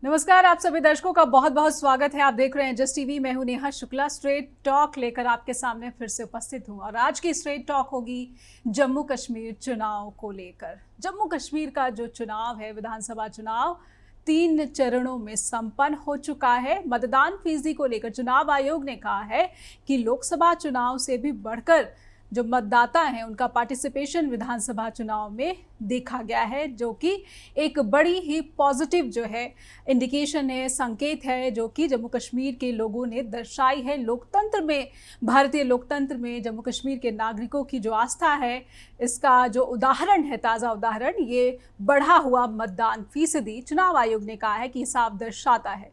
नमस्कार, आप सभी दर्शकों का बहुत बहुत स्वागत है। आप देख रहे हैं जस्ट टीवी। मैं हूं नेहा शुक्ला। स्ट्रेट टॉक लेकर आपके सामने फिर से उपस्थित हूं और आज की स्ट्रेट टॉक होगी जम्मू कश्मीर चुनाव को लेकर। जम्मू कश्मीर का जो चुनाव है, विधानसभा चुनाव 3 चरणों में संपन्न हो चुका है। मतदान फीसदी को लेकर चुनाव आयोग ने कहा है कि लोकसभा चुनाव से भी बढ़कर जो मतदाता हैं उनका पार्टिसिपेशन विधानसभा चुनाव में देखा गया है, जो कि एक बड़ी ही पॉजिटिव जो है इंडिकेशन है, संकेत है, जो कि जम्मू कश्मीर के लोगों ने दर्शाई है। लोकतंत्र में, भारतीय लोकतंत्र में जम्मू कश्मीर के नागरिकों की जो आस्था है, इसका जो उदाहरण है, ताज़ा उदाहरण, ये बढ़ा हुआ मतदान फीसदी चुनाव आयोग ने कहा है कि साफ दर्शाता है।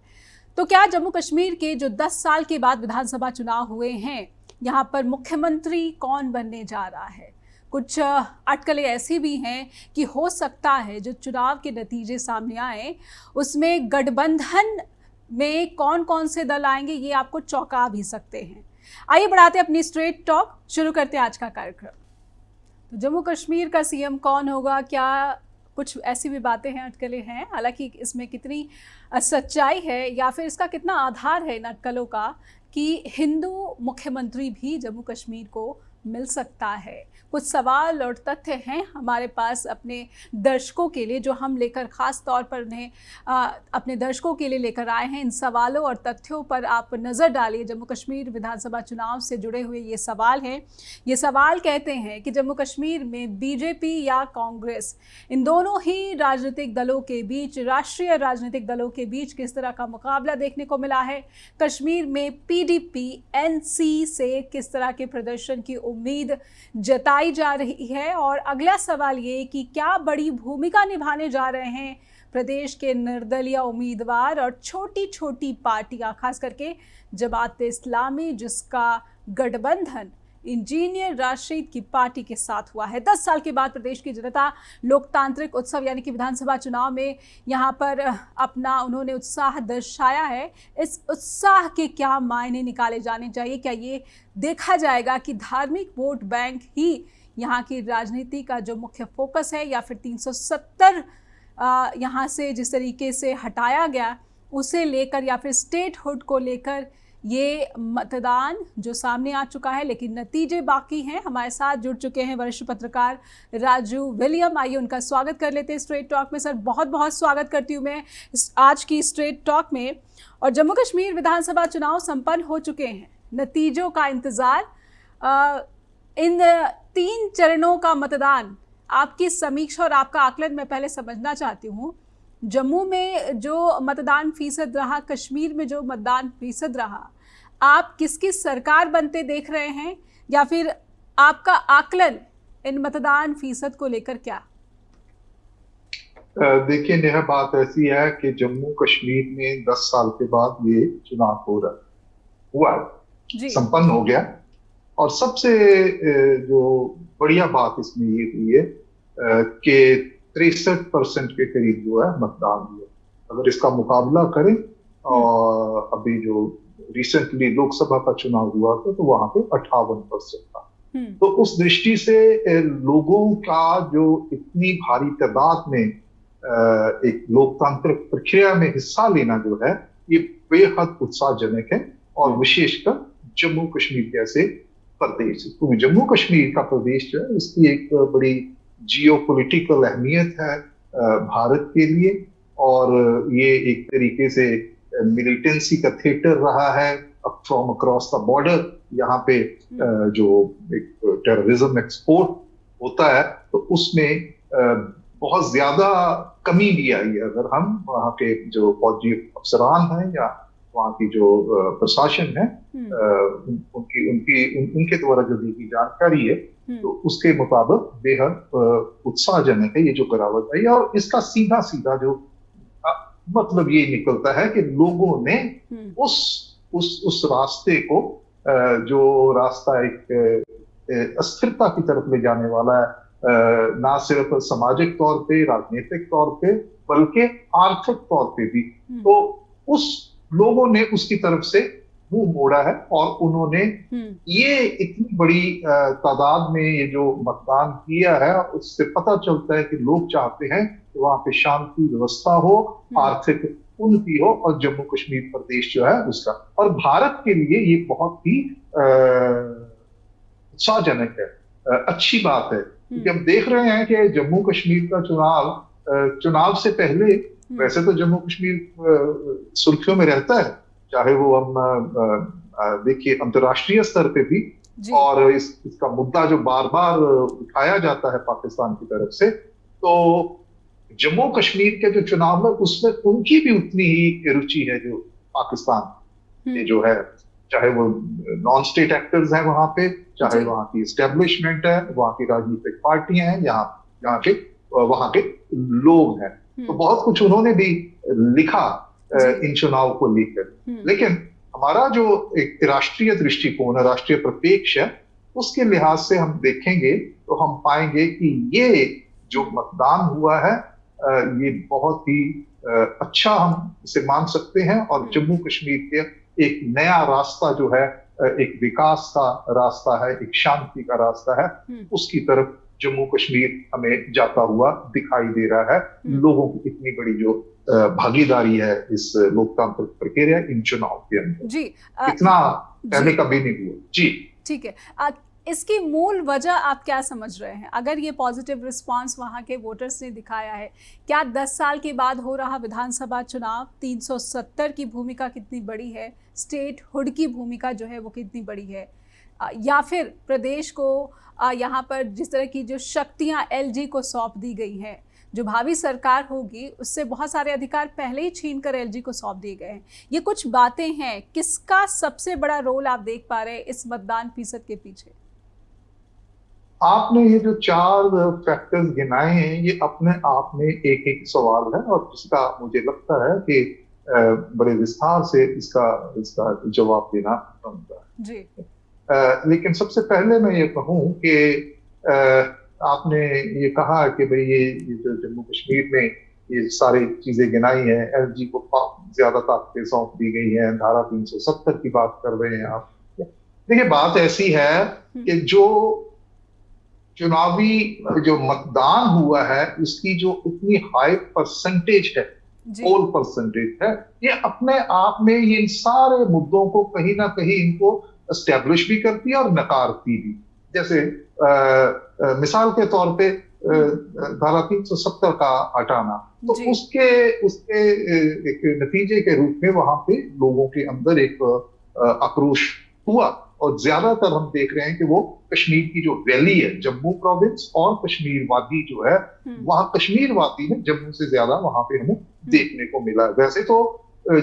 तो क्या जम्मू कश्मीर के जो 10 साल के बाद विधानसभा चुनाव हुए हैं, यहाँ पर मुख्यमंत्री कौन बनने जा रहा है? कुछ अटकलें ऐसी भी हैं कि हो सकता है जो चुनाव के नतीजे सामने आए उसमें गठबंधन में कौन कौन से दल आएंगे, ये आपको चौंका भी सकते हैं। आइए बढ़ाते हैं अपनी स्ट्रेट टॉक, शुरू करते हैं आज का कार्यक्रम। तो जम्मू कश्मीर का सीएम कौन होगा, क्या कुछ ऐसी भी बातें हैं, अटकलें हैं। हालांकि इसमें कितनी सच्चाई है या फिर इसका कितना आधार है इन अटकलों का कि हिंदू मुख्यमंत्री भी जम्मू कश्मीर को मिल सकता है। कुछ सवाल और तथ्य हैं हमारे पास अपने दर्शकों के लिए, जो हम लेकर ख़ास तौर पर उन्हें अपने दर्शकों के लिए लेकर आए हैं। इन सवालों और तथ्यों पर आप नज़र डालिए। जम्मू कश्मीर विधानसभा चुनाव से जुड़े हुए ये सवाल हैं। ये सवाल कहते हैं कि जम्मू कश्मीर में बीजेपी या कांग्रेस, इन दोनों ही राजनीतिक दलों के बीच, राष्ट्रीय राजनीतिक दलों के बीच किस तरह का मुकाबला देखने को मिला है। कश्मीर में पीडीपी एनसी से किस तरह के प्रदर्शन की उम्मीद जताई जा रही है। और अगला सवाल ये कि क्या बड़ी भूमिका निभाने जा रहे हैं प्रदेश के निर्दलीय उम्मीदवार और छोटी छोटी पार्टियां, खास करके जमात इस्लामी, जिसका गठबंधन इंजीनियर राशिद की पार्टी के साथ हुआ है। 10 साल के बाद प्रदेश की जनता लोकतांत्रिक उत्सव यानी कि विधानसभा चुनाव में यहाँ पर अपना उन्होंने उत्साह दर्शाया है। इस उत्साह के क्या मायने निकाले जाने चाहिए? क्या ये देखा जाएगा कि धार्मिक वोट बैंक ही यहाँ की राजनीति का जो मुख्य फोकस है, या फिर 370 यहाँ से जिस तरीके से हटाया गया उसे लेकर, या फिर स्टेटहुड को लेकर ये मतदान जो सामने आ चुका है, लेकिन नतीजे बाकी हैं। हमारे साथ जुड़ चुके हैं वरिष्ठ पत्रकार राजू विलियम। आइए उनका स्वागत कर लेते हैं स्ट्रेट टॉक में। सर, बहुत बहुत स्वागत करती हूँ मैं आज की स्ट्रेट टॉक में। और जम्मू कश्मीर विधानसभा चुनाव संपन्न हो चुके हैं, नतीजों का इंतज़ार, इन 3 चरणों का मतदान, आपकी समीक्षा और आपका आकलन मैं पहले समझना चाहती हूँ। जम्मू में जो मतदान फीसद रहा, कश्मीर में जो मतदान फीसद रहा, आप किसकी सरकार बनते देख रहे हैं, या फिर आपका आकलन इन मतदान फीसद को लेकर क्या? देखिए नेहा, बात ऐसी है कि जम्मू कश्मीर में 10 साल के बाद ये चुनाव हुआ है, संपन्न हो गया। और सबसे जो बढ़िया बात इसमें ये हुई है कि 63% के करीब जो है मतदान हुआ। अगर इसका मुकाबला करें और अभी जो रिसेंटली लोकसभा का चुनाव हुआ था तो वहां पे 58% था। तो उस दृष्टि से लोगों का जो इतनी भारी तादाद में एक लोकतांत्रिक प्रक्रिया में हिस्सा लेना जो है, ये बेहद उत्साहजनक है। और विशेषकर जम्मू कश्मीर जैसे प्रदेश, क्योंकि जम्मू कश्मीर का प्रदेश जो है इसकी एक बड़ी जियोपॉलिटिकल अहमियत है भारत के लिए। और ये एक तरीके से मिलिटेंसी का थिएटर रहा है फ्रॉम अक्रॉस द बॉर्डर। यहाँ पे जो एक टेररिज्म एक्सपोर्ट होता है तो उसमें बहुत ज्यादा कमी भी आई है। अगर हम वहाँ के जो फौजी अफसरान हैं या वहाँ की जो प्रशासन है उनके द्वारा जो दी गई जानकारी है, तो उसके मुताबिक बेहद उत्साहजनक है ये जो गिरावट आई। और इसका सीधा सीधा जो मतलब ये निकलता है कि लोगों ने उस रास्ते को, जो रास्ता एक अस्थिरता की तरफ ले जाने वाला है, ना सिर्फ सामाजिक तौर पे, राजनीतिक तौर पे, बल्कि आर्थिक तौर पे भी, तो उस लोगों ने उसकी तरफ से मुंह मोड़ा है। और उन्होंने ये इतनी बड़ी तादाद में ये जो मतदान किया है, उससे पता चलता है कि लोग चाहते हैं कि वहां पे शांति व्यवस्था हो, आर्थिक उन्नति हो और जम्मू कश्मीर प्रदेश जो है उसका, और भारत के लिए ये बहुत ही उत्साहजनक है, अच्छी बात है, क्योंकि हम देख रहे हैं कि जम्मू कश्मीर का चुनाव से पहले वैसे तो जम्मू कश्मीर सुर्खियों में रहता है, चाहे वो हम देखिए अंतर्राष्ट्रीय स्तर पे भी, और इसका मुद्दा जो बार बार उठाया जाता है पाकिस्तान की तरफ से, तो जम्मू कश्मीर के जो चुनाव है उसमें उनकी भी उतनी ही रुचि है जो पाकिस्तान के जो है, चाहे वो नॉन स्टेट एक्टर्स हैं वहां पे, चाहे वहां की एस्टेब्लिशमेंट है, वहां की राजनीतिक पार्टियां हैं, वहां के लोग हैं, तो बहुत कुछ उन्होंने भी लिखा इन चुनाव को लेकर। लेकिन हमारा जो एक राष्ट्रीय दृष्टिकोण है, राष्ट्रीय परिप्रेक्ष्य है, उसके लिहाज से हम देखेंगे तो हम पाएंगे कि ये जो मतदान हुआ है ये बहुत ही अच्छा हम इसे मान सकते हैं, और जम्मू कश्मीर के एक नया रास्ता जो है, एक विकास का रास्ता है, एक शांति का रास्ता है, उसकी तरफ जम्मू कश्मीर हमें जाता हुआ दिखाई दे रहा है। लोगों की इतनी बड़ी जो भागीदारी है इस लोकतांत्रिक प्रक्रिया इन चुनाव के अंदर, जी इतना पहले कभी नहीं हुआ। जी ठीक है, इसकी मूल वजह आप क्या समझ रहे हैं? अगर ये पॉजिटिव रिस्पांस वहाँ के वोटर्स ने दिखाया है, क्या 10 साल के बाद हो रहा विधानसभा चुनाव 370 की भूमिका कितनी बड़ी है, स्टेट हुड की भूमिका जो है वो कितनी बड़ी है, या फिर प्रदेश को यहाँ पर जिस तरह की जो शक्तियाँ एलजी को सौंप दी गई हैं, जो भावी सरकार होगी उससे बहुत सारे अधिकार पहले ही छीनकर एलजी को सौंप दिए गए हैं, ये कुछ बातें हैं, किसका सबसे बड़ा रोल आप देख पा रहे हैं इस मतदान फीसद के पीछे? आपने ये जो 4 फैक्टर्स गिनाए हैं ये अपने आप में एक एक सवाल है, और जिसका मुझे लगता है कि बड़े विस्तार से इसका जवाब देना बनता है जी। लेकिन सबसे पहले मैं ये कहूँ कि आपने ये कहा कि भाई ये जो जम्मू कश्मीर में ये सारी चीजें गिनाई हैं, एलजी को ज्यादा ताकतें सौंप दी गई हैं, धारा 370 की बात कर रहे हैं आप। देखिए बात ऐसी है कि जो चुनावी जो मतदान हुआ है उसकी जो इतनी हाई परसेंटेज है, पोल परसेंटेज है, ये अपने आप में ये इन सारे मुद्दों को कहीं ना कहीं इनको एस्टेब्लिश भी करती है और नकारती भी। जैसे मिसाल के तौर पे धारा 370 का हटाना, तो उसके एक नतीजे के रूप में वहां पे लोगों के अंदर एक आक्रोश हुआ, और ज्यादातर हम देख रहे हैं कि वो कश्मीर की जो वैली है, जम्मू प्रोविंस और कश्मीर वादी जो है, वहां कश्मीर वादी में जम्मू से ज्यादा वहां पे हमें देखने को मिला है। वैसे तो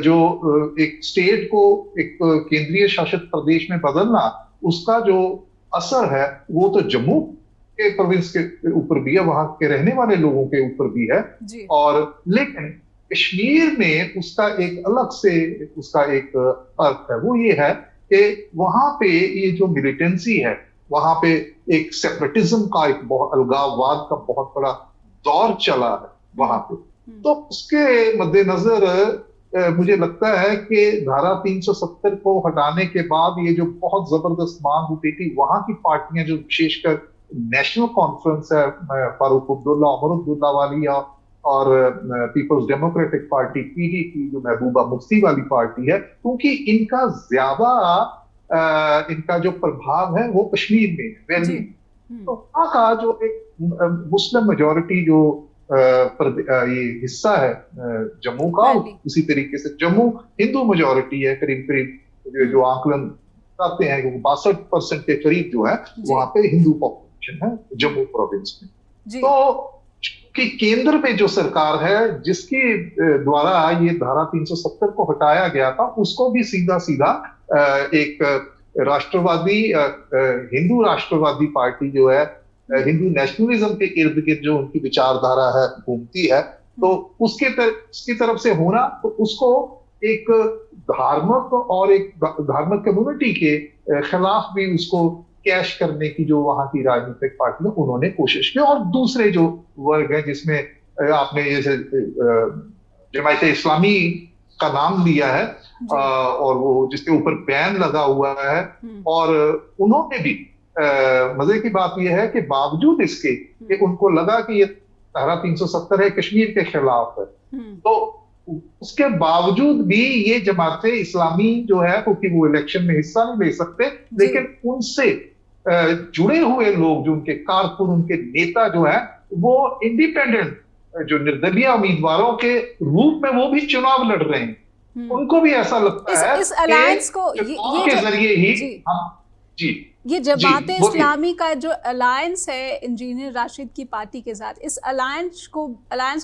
जो एक स्टेट को एक केंद्रीय शासित प्रदेश में बदलना, उसका जो असर है वो तो जम्मू के प्रोविंस के ऊपर भी है, वहां के रहने वाले लोगों के ऊपर भी है, और लेकिन कश्मीर में उसका एक अलग से उसका एक अर्थ है, वो ये है कि वहां पे ये जो मिलिटेंसी है, वहां पे एक सेपरेटिज्म का, एक बहुत अलगाववाद का बहुत बड़ा दौर चला है वहां पे। तो उसके मद्देनजर मुझे लगता है कि धारा 370 को हटाने के बाद ये जो बहुत जबरदस्त मांग उठी थी, वहां की पार्टियां जो विशेषकर नेशनल कॉन्फ्रेंस है, फारूक अब्दुल्ला, उमर अब्दुल्ला वाली और पीपल्स डेमोक्रेटिक पार्टी पीडीपी जो महबूबा मुफ्ती वाली पार्टी है, क्योंकि इनका ज्यादा इनका जो प्रभाव है वो कश्मीर में वैली, तो वहां का जो एक मुस्लिम मेजोरिटी जो ये हिस्सा है जम्मू का, उसी तरीके से जम्मू हिंदू मेजोरिटी है, करीब करीब जो आंकलन बताते हैं कि 62% के करीब जो है वहां पे हिंदू पॉपुलेशन है जम्मू प्रोविंस में। तो कि केंद्र में जो सरकार है जिसके द्वारा ये धारा 370 को हटाया गया था, उसको भी सीधा सीधा एक राष्ट्रवादी हिंदू राष्ट्रवादी पार्टी जो है, हिंदू नेशनलिज्म के इर्द गिर्द जो उनकी विचारधारा है घूमती है, तो उसकी तरफ से होना, तो उसको एक धार्मिक और एक धार्मिक कम्युनिटी के खिलाफ भी उसको कैश करने की जो वहां की राजनीतिक पार्टी है उन्होंने कोशिश की। और दूसरे जो वर्ग है जिसमें आपने जैसे जमायत इस्लामी का नाम लिया है, और वो जिसके ऊपर बैन लगा हुआ है, और उन्होंने भी मजे की बात यह है कि बावजूद इसके कि उनको लगा कि ये धारा 370 है, कश्मीर के खिलाफ है, तो उसके बावजूद भी ये जमाते इस्लामी जो है, क्योंकि वो इलेक्शन में हिस्सा नहीं ले सकते, लेकिन उनसे जुड़े हुए लोग, जो उनके कारकुन, उनके नेता जो है, वो इंडिपेंडेंट, जो निर्दलीय उम्मीदवारों के रूप में वो भी चुनाव लड़ रहे हैं। उनको भी ऐसा लगता है इस अलायंस को चुनाव के जरिए ही हम जी ये जमाते इस्लामी का जो अलायंस है इंजीनियर राशिद की पार्टी के साथ, इस अलायंस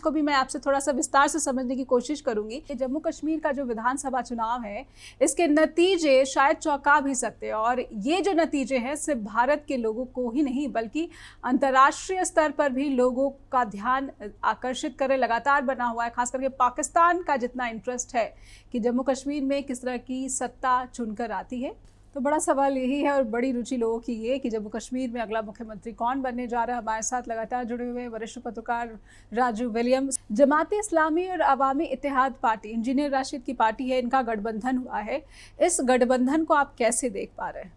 को भी मैं आपसे थोड़ा सा विस्तार से समझने की कोशिश करूंगी कि जम्मू कश्मीर का जो विधानसभा चुनाव है, इसके नतीजे शायद चौंका भी सकते हैं, और ये जो नतीजे हैं सिर्फ भारत के लोगों को ही नहीं बल्कि अंतर्राष्ट्रीय स्तर पर भी लोगों का ध्यान आकर्षित करे लगातार बना हुआ है। खास करके पाकिस्तान का जितना इंटरेस्ट है कि जम्मू कश्मीर में किस तरह की सत्ता चुनकर आती है, तो बड़ा सवाल यही है और बड़ी रुचि लोगों की ये कि जम्मू कश्मीर में अगला मुख्यमंत्री कौन बनने जा रहा है। हमारे साथ लगातार जुड़े हुए वरिष्ठ पत्रकार राजू विलियम्स। जमाते इस्लामी और अवामी इत्तेहाद पार्टी, इंजीनियर राशिद की पार्टी है, इनका गठबंधन हुआ है। इस गठबंधन को आप कैसे देख पा रहे हैं?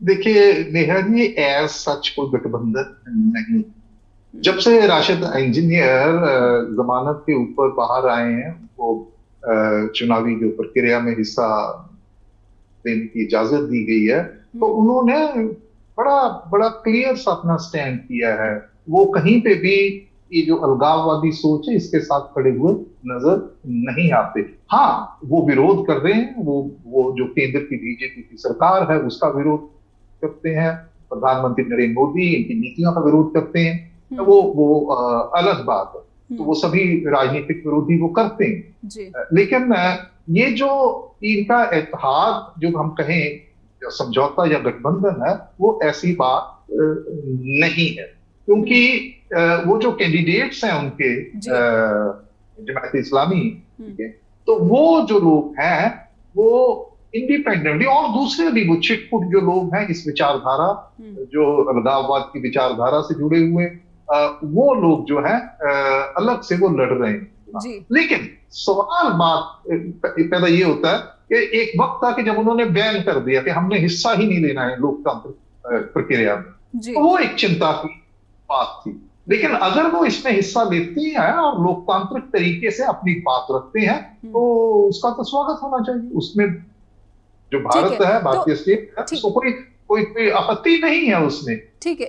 देखिए नेहा जी, एज सच कोई गठबंधन नहीं। जब से राशिद इंजीनियर जमानत के ऊपर बाहर आए हैं, उनको चुनावी जो प्रक्रिया में हिस्सा देने की इजाजत दी गई है, तो उन्होंने बड़ा बड़ा क्लियर सा अपना स्टैंड किया है। वो कहीं पे भी ये जो अलगाववादी सोच है इसके साथ खड़े हुए नजर नहीं आते। हाँ, वो विरोध कर रहे हैं, वो जो केंद्र की बीजेपी की सरकार है उसका विरोध करते हैं, प्रधानमंत्री नरेंद्र मोदी इनकी नीतियों का विरोध करते हैं, वो अलग बात है। तो वो सभी राजनीतिक विरोधी वो करते हैं, लेकिन ये जो इनका इत्तेहाद जो हम कहें, जो समझौता या गठबंधन है, वो ऐसी बात नहीं है, क्योंकि वो जो कैंडिडेट्स हैं उनके जमात इस्लामी के, तो वो जो लोग हैं वो इंडिपेंडेंटली, और दूसरे भी वो छिटपुट जो लोग हैं इस विचारधारा, जो अलगाववाद की विचारधारा से जुड़े हुए, वो लोग जो हैं अलग से वो लड़ रहे हैं। लेकिन सवाल बात पैदा ये होता है कि एक वक्त था कि जब उन्होंने बैन कर दिया कि हमने हिस्सा ही नहीं लेना है लोकतंत्र प्रक्रिया में, तो वो एक चिंता की बात थी। लेकिन अगर वो इसमें हिस्सा लेते हैं और लोकतांत्रिक तरीके से अपनी बात रखते हैं, तो उसका तो स्वागत होना चाहिए। उसमें जो भारत है, भारतीय स्टेट है, उसको कोई आपत्ति नहीं है उसमें। ठीक है,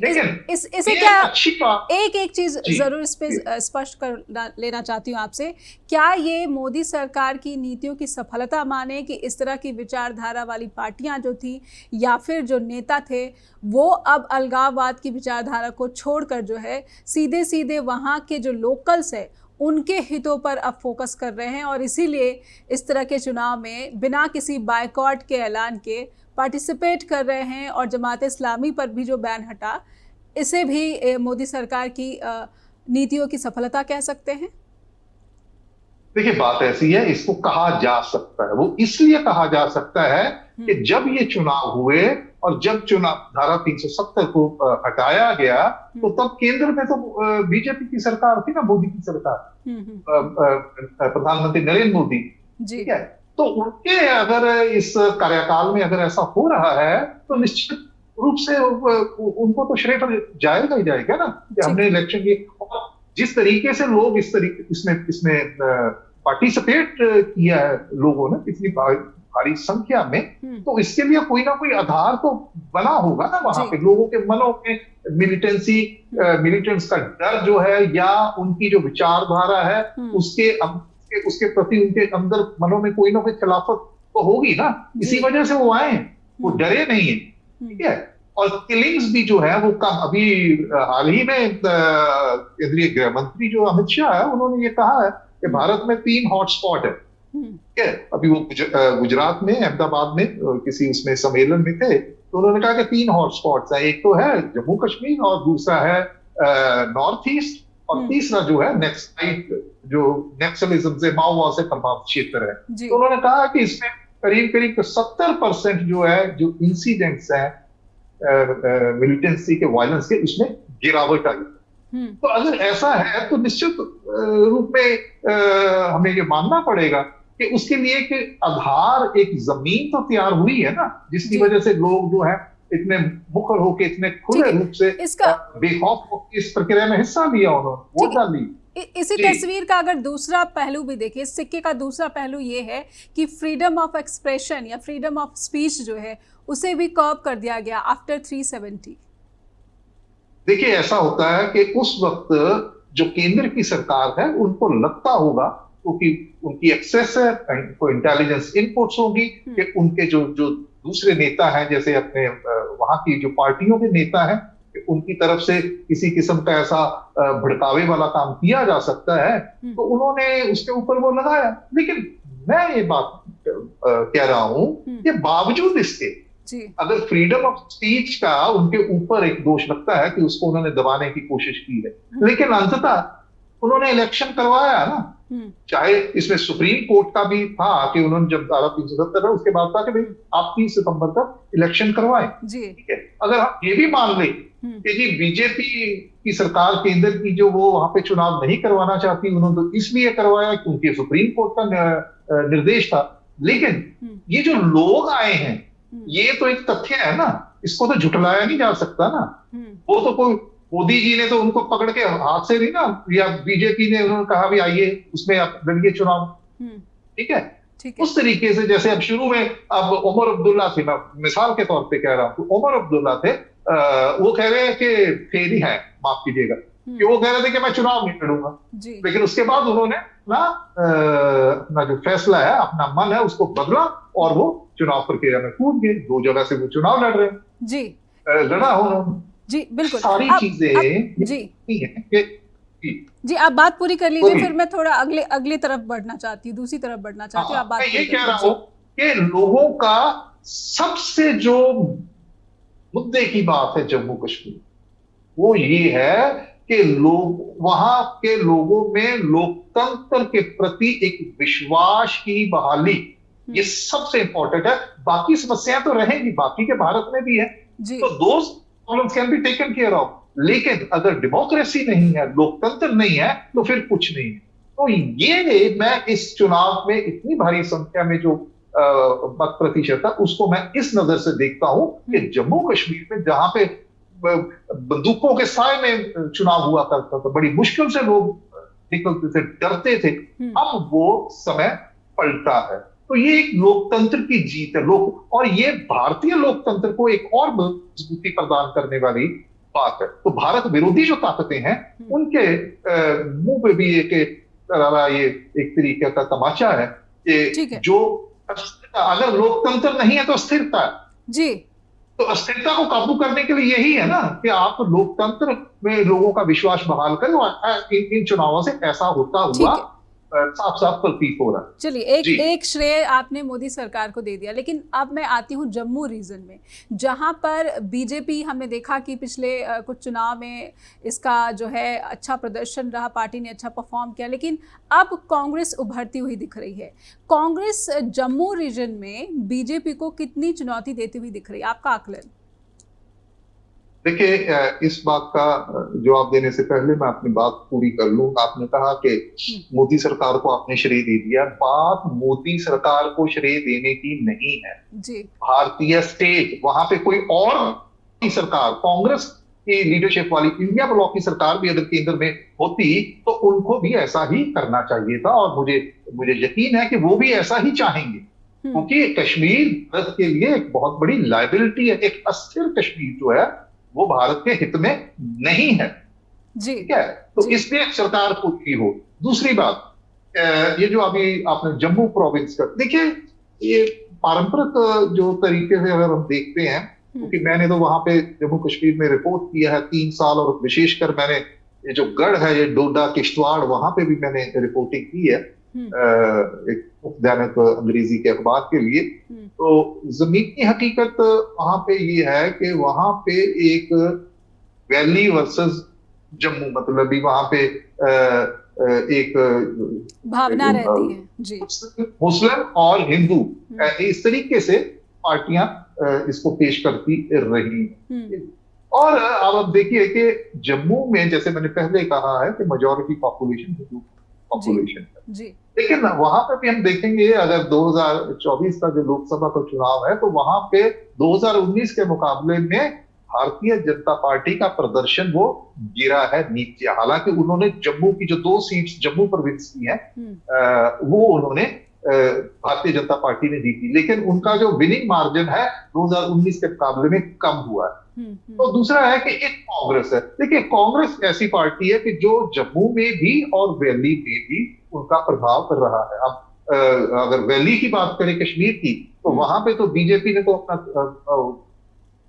इसे क्या एक चीज जरूर इस पे स्पष्ट कर लेना चाहती हूँ आपसे, क्या ये मोदी सरकार की नीतियों की सफलता माने कि इस तरह की विचारधारा वाली पार्टियां जो थी या फिर जो नेता थे, वो अब अलगाववाद की विचारधारा को छोड़कर जो है सीधे सीधे वहाँ के जो लोकल्स है उनके हितों पर अब फोकस कर रहे हैं, और इसीलिए इस तरह के चुनाव में बिना किसी बायकॉट के ऐलान के पार्टिसिपेट कर रहे हैं, और जमात इस्लामी पर भी जो बैन हटा, इसे भी मोदी सरकार की नीतियों की सफलता कह सकते हैं? देखिए, बात ऐसी है, इसको कहा जा सकता है, वो इसलिए कहा जा सकता है कि जब ये चुनाव हुए और जब चुनाव धारा 370 को हटाया गया, तो तब केंद्र में तो बीजेपी की सरकार थी ना, मोदी की सरकार, प्रधानमंत्री नरेंद्र मोदी, ठीक है। तो उनके अगर इस कार्यकाल में अगर ऐसा हो रहा है, तो निश्चित रूप से उनको तो श्रेय पर जाएगा ही जाएगा ना कि हमने इलेक्शन किए, और जिस तरीके से लोग इसमें पार्टिसिपेट किया है लोगों ने इतनी भारी संख्या में, तो इसके लिए कोई ना कोई आधार तो बना होगा ना वहां पे। लोगों के मनों में मिलिटेंट्स का डर जो है, या उनकी जो विचारधारा है उसके प्रति उनके अंदर मनों में कोई ना कोई खिलाफत तो होगी ना। इसी वजह से वो आए, वो डरे नहीं है, ठीक है। और किलिंग्स भी जो है वो कम, अभी हाल ही में केंद्रीय गृह मंत्री जो अमित शाह है, उन्होंने ये कहा है कि भारत में 3 हॉटस्पॉट है, ठीक है। अभी वो गुजरात में, अहमदाबाद में किसी उसमें सम्मेलन में थे, तो उन्होंने कहा कि 3 हॉटस्पॉट्स है, एक तो है जम्मू कश्मीर, और दूसरा है नॉर्थ ईस्ट, और तीसरा जो है जो नक्सलिज्म से, माओवाद से प्रभावित क्षेत्र है। तो उन्होंने कहा कि इसमें करीब 70% जो है, जो इंसिडेंट्स हैं मिलिटेंसी के, वायलेंस के, उसमें गिरावट आई। तो अगर ऐसा है तो निश्चित रूप में हमें ये मानना पड़ेगा कि उसके लिए एक आधार, एक जमीन तो तैयार हुई है ना, जिसकी वजह से लोग जो है इतने मुखर होके, इतने खुले रूप से, बेखौफ होकर इस प्रक्रिया में हिस्सा लिया, उन्होंने वोट डाली। इसी तस्वीर का अगर दूसरा पहलू भी देखिए, इस सिक्के का दूसरा पहलू ये है कि फ्रीडम ऑफ एक्सप्रेशन या फ्रीडम ऑफ स्पीच जो है उसे भी कर्ब कर दिया गया आफ्टर 370। देखिए, ऐसा होता है कि उस वक्त जो केंद्र की सरकार है उनको लगता होगा, क्योंकि उनकी एक्सेस है, को इंटेलिजेंस इनपुट्स होगी कि उनके जो जो दूसरे नेता हैं, जैसे अपने वहां की जो पार्टियों के नेता हैं, उनकी तरफ से किसी किस्म का ऐसा भड़कावे वाला काम किया जा सकता है, तो उन्होंने उसके ऊपर वो लगाया। लेकिन मैं ये बात कह रहा हूं कि बावजूद इसके अगर फ्रीडम ऑफ स्पीच का उनके ऊपर एक दोष लगता है कि उसको उन्होंने दबाने की कोशिश की है, लेकिन अंततः उन्होंने इलेक्शन करवाया ना। चाहे इसमें सुप्रीम कोर्ट का भी था कि उन्होंने जब धारा 370 है उसके बाद था कि भाई आप 30 सितंबर तक इलेक्शन करवाएं, ठीक है। अगर हम ये भी मान लें कि जी बीजेपी की सरकार केंद्र की जो वो वहां पे चुनाव नहीं करवाना चाहती, उन्होंने तो इसलिए करवाया क्योंकि सुप्रीम कोर्ट का निर्देश था, लेकिन ये जो लोग आए हैं ये तो एक तथ्य है ना, इसको तो झुटलाया नहीं जा सकता ना। वो तो कोई मोदी जी ने तो उनको पकड़ के हाथ से नहीं ना, या बीजेपी ने उन्होंने कहा भी आइए उसमें आप लड़िए चुनाव, ठीक है। उस तरीके से जैसे अब शुरू में अब उमर अब्दुल्ला थे, मैं मिसाल के तौर पे कह रहा हूं, तो उमर अब्दुल्ला थे, वो कह रहे हैं कि फेरी है, माफ कीजिएगा, कि वो कह रहे थे कि मैं चुनाव नहीं लड़ूंगा, लेकिन उसके बाद उन्होंने अपना जो फैसला है, अपना मन है, उसको बदला और वो चुनाव प्रक्रिया में कूद गए। 2 जगह से वो चुनाव लड़ रहे हैं, जी लड़ा उन्होंने, जी बिल्कुल। सारी चीजें जी आप बात पूरी कर लीजिए, फिर मैं थोड़ा अगली तरफ बढ़ना चाहती हूँ, दूसरी तरफ बढ़ना चाहती हूँ। आप बात ये कह रहा हूँ कि लोगों का सबसे जो मुद्दे की बात है जम्मू कश्मीर, वो ये है कि लोग, वहां के लोगों में लोकतंत्र के प्रति एक विश्वास की बहाली, ये सबसे इंपॉर्टेंट है। बाकी समस्याएं तो रहेंगी, बाकी के भारत में भी है, तो दोस्त problems can be taken care of, लेकिन अगर डेमोक्रेसी नहीं है, लोकतंत्र नहीं है, तो फिर कुछ नहीं है। तो ये मैं इस चुनाव में इतनी भारी संख्या में जो मत प्रतिशत है, उसको मैं इस नजर से देखता हूं कि जम्मू कश्मीर में जहां पे बंदूकों के साए में चुनाव हुआ करता था, बड़ी मुश्किल से लोग निकलते थे, डरते थे, अब वो समय पलटा है। तो ये एक लोकतंत्र की जीत है, और ये भारतीय लोकतंत्र को एक और मजबूती प्रदान करने वाली बात है। तो भारत विरोधी जो ताकतें हैं, उनके मुंह पे भी ये एक तरीके का तमाचा है कि जो अगर लोकतंत्र नहीं है तो अस्थिरता है, जी। तो अस्थिरता को काबू करने के लिए यही है ना कि आप लोकतंत्र में लोगों का विश्वास बहाल करें। इन चुनावों से ऐसा होता हुआ साफ साफ प्रतीत हो रहा है। चलिए, एक श्रेय आपने मोदी सरकार को दे दिया, लेकिन अब मैं आती हूँ जम्मू रीजन में, जहाँ पर बीजेपी हमने देखा कि पिछले कुछ चुनाव में इसका जो है अच्छा प्रदर्शन रहा, पार्टी ने अच्छा परफॉर्म किया, लेकिन अब कांग्रेस उभरती हुई दिख रही है। कांग्रेस जम्मू रीजन में बीजेपी को कितनी चुनौती देती हुई दिख रही है, आपका आकलन? देखिए, इस बात का जवाब देने से पहले मैं अपनी बात पूरी कर लूं। आपने कहा कि मोदी सरकार को आपने श्रेय दे दिया, बात मोदी सरकार को श्रेय देने की नहीं है जी। भारतीय स्टेट, वहां पे कोई और सरकार, कांग्रेस की लीडरशिप वाली इंडिया ब्लॉक की सरकार भी अगर केंद्र में होती तो उनको भी ऐसा ही करना चाहिए था, और मुझे यकीन है कि वो भी ऐसा ही चाहेंगे, क्योंकि कश्मीर भारत के लिए एक बहुत बड़ी लायबिलिटी है। एक अस्थिर कश्मीर जो है वो भारत के हित में नहीं है, ठीक है। तो इसलिए सरकार को की हो। दूसरी बात, ये जो अभी आपने जम्मू प्रोविंस का, देखिए ये पारंपरिक जो तरीके से अगर हम देखते हैं, क्योंकि मैंने तो वहां पे जम्मू कश्मीर में रिपोर्ट किया है 3 साल, और विशेषकर मैंने ये जो गढ़ है, ये डोडा किश्तवाड़, वहां पे भी मैंने रिपोर्टिंग की है एक दैनिक अंग्रेजी के अखबार के लिए। तो जमीनी हकीकत वहां पे ये है कि वहां पे एक वैली वर्सेस जम्मू, मतलब भी वहां पे एक भावना रहती है जी, मुस्लिम और हिंदू, इस तरीके से पार्टियां इसको पेश करती रही। और अब देखिए कि जम्मू में, जैसे मैंने पहले कहा है कि मेजॉरिटी पॉपुलेशन हिंदू, पॉपुलेशन है। जी। लेकिन वहां पे भी हम देखेंगे, अगर 2024 का जो लोकसभा का चुनाव है, तो वहां पे 2019 के मुकाबले में भारतीय जनता पार्टी का प्रदर्शन वो गिरा है नीचे। हालांकि उन्होंने जम्मू की जो 2 सीट्स जम्मू प्रोविंस की हैं, वो उन्होंने भारतीय जनता पार्टी ने जीती, लेकिन उनका जो विनिंग मार्जिन है 2019 के मुकाबले में कम हुआ है। तो दूसरा है कि एक कांग्रेस है। देखिए, कांग्रेस ऐसी पार्टी है कि जो जम्मू में भी और वैली में भी उनका प्रभाव कर रहा है। अब अगर वैली की बात करें, कश्मीर की, तो वहां पे तो बीजेपी ने तो अपना